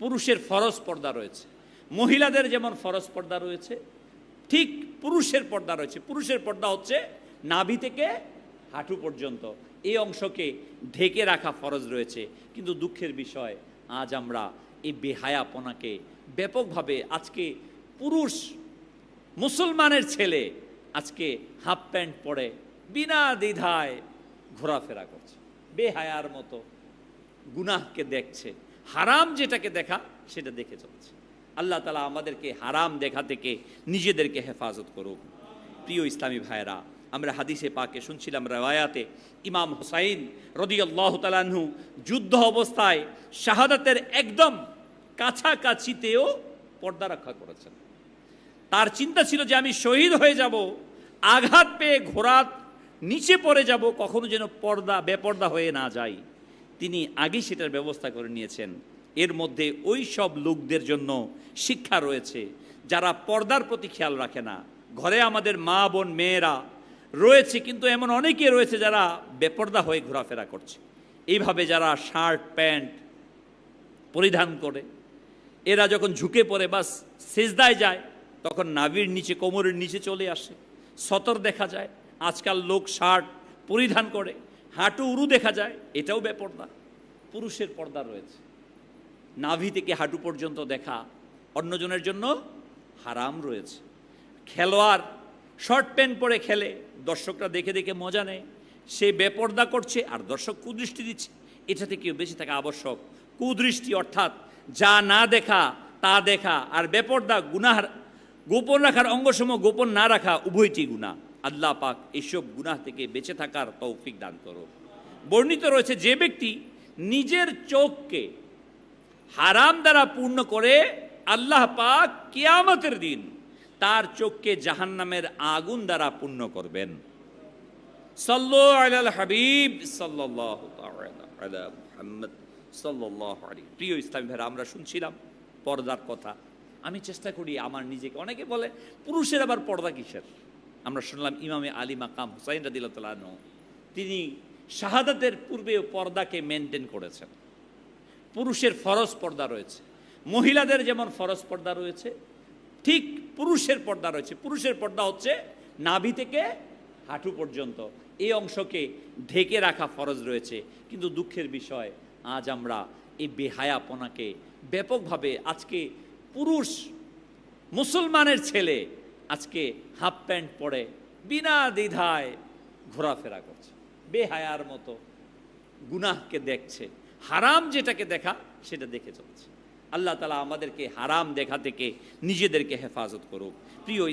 পুরুষের ফরজ পর্দা রয়েছে, মহিলাদের যেমন ফরজ পর্দা রয়েছে ঠিক পুরুষের পর্দা রয়েছে। পুরুষের পর্দা হচ্ছে নাভি থেকে হাঁটু পর্যন্ত, এই অংশকে ঢেকে রাখা ফরজ রয়েছে। কিন্তু দুঃখের বিষয়, আজ আমরা এই বেহায়াপনাকে ব্যাপকভাবে, আজকে পুরুষ মুসলমানের ছেলে আজকে হাফ প্যান্ট পরে বিনা দ্বিধায় ঘোরাফেরা করছে, বেহায়ার মতো গুনাহকে দেখছে, হারাম যেটাকে দেখা সেটা দেখে চলছে। আল্লাহ তাআলা আমাদেরকে হারাম দেখা থেকে নিজেদেরকে হেফাজত করুক। প্রিয় ইসলামী ভাইয়েরা, আমরা হাদিসে পাকে শুনছিলাম, রাওয়ায়াতে ইমাম হুসাইন রাদিয়াল্লাহু তাআলা আনহু যুদ্ধ অবস্থায় শাহাদাতের একদম কাছাকাছিতেও পর্দা রক্ষা করেছেন। তার চিন্তা ছিল যে আমি শহীদ হয়ে যাব, আঘাত পেয়ে ঘোড়ার নিচে পড়ে যাব, কখনো যেন বেপর্দা হয়ে না যাই। তিনি আগেই সেটার ব্যবস্থা করে নিয়েছেন। এর মধ্যে ওই সব লোকদের জন্য শিক্ষা রয়েছে যারা পর্দার প্রতি খেয়াল রাখে না। ঘরে আমাদের মা বোন মেয়েরা রয়েছে, কিন্তু এমন অনেকে রয়েছে যারা বেপর্দা হয়ে ঘোরাফেরা করছে। এইভাবে যারা শার্ট প্যান্ট পরিধান করে, এরা যখন ঝুঁকে পড়ে বাস সেজদায় যায়, তখন নাভির নিচে, কোমরের নিচে চলে আসে, সতর দেখা যায়। আজকাল লোক শার্ট পরিধান করে, হাঁটু উরু দেখা যায়, এটাও বেপর্দা। পুরুষের পর্দা রয়েছে, নাভি থেকে হাঁটু পর্যন্ত দেখা অন্যজনের জন্য হারাম রয়েছে। খেলোয়াড় শর্ট প্যান্ট পরে খেলে, দর্শকরা দেখে দেখে মজা নেয়, সে বেপর্দা করছে আর দর্শক কুদৃষ্টি দিচ্ছে। এটা থেকেও বেঁচে থাকা আবশ্যক। কুদৃষ্টি অর্থাৎ যা না দেখা তা দেখা, আর বেপর্দা গুনাহ, গোপন রাখার অঙ্গসমূহ গোপন না রাখা, উভয়টি গুনাহ। আল্লাহ পাক এইসব গুনাহ থেকে বেঁচে থাকার তৌফিক দান করো। বর্ণিত রয়েছে, যে ব্যক্তি নিজের চোখকে হারাম দ্বারা পূর্ণ করে, আল্লাহ পাক কিয়ামতের দিন তার চোখকে জাহান্নামের আগুন দ্বারা পূর্ণ করবেন। সাল্লু আলাল হাবিব সাল্লাল্লাহু তাআলা আলা মুহাম্মদ সাল্লাল্লাহু আলাইহি। প্রিয় ইসলামী ভাইরা, আমরা শুনছিলাম পর্দার কথা। আমি চেষ্টা করি আমার নিজেকে, অনেকে বলে পুরুষের আবার পর্দা কিসের। আমরা শুনলাম ইমামে আলী মাকাম হুসাইন রাদিয়াল্লাহু তাআলা আনহু, তিনি শাহাদাতের পূর্বেও পর্দাকে মেনটেন করেছেন। পুরুষের ফরজ পর্দা রয়েছে, মহিলাদের যেমন ফরজ পর্দা রয়েছে ঠিক পুরুষের পর্দা রয়েছে। পুরুষের পর্দা হচ্ছে নাভি থেকে হাঁটু পর্যন্ত, এই অংশকে ঢেকে রাখা ফরজ রয়েছে। কিন্তু দুঃখের বিষয়, আজ আমরা এই বেহায়াপনাকে ব্যাপকভাবে, আজকে পুরুষ মুসলমানের ছেলে আজকে হাফ প্যান্ট পরে বিনা দ্বিধায় ঘোরাফেরা করছে, বেহায়ার মতো গুনাহকে দেখছে, হারাম যেটাকে দেখা সেটা দেখে চলছে। আল্লাহ তাআলা আমাদেরকে হারাম দেখা থেকে নিজেদেরকে হেফাজত করুক। প্রিয়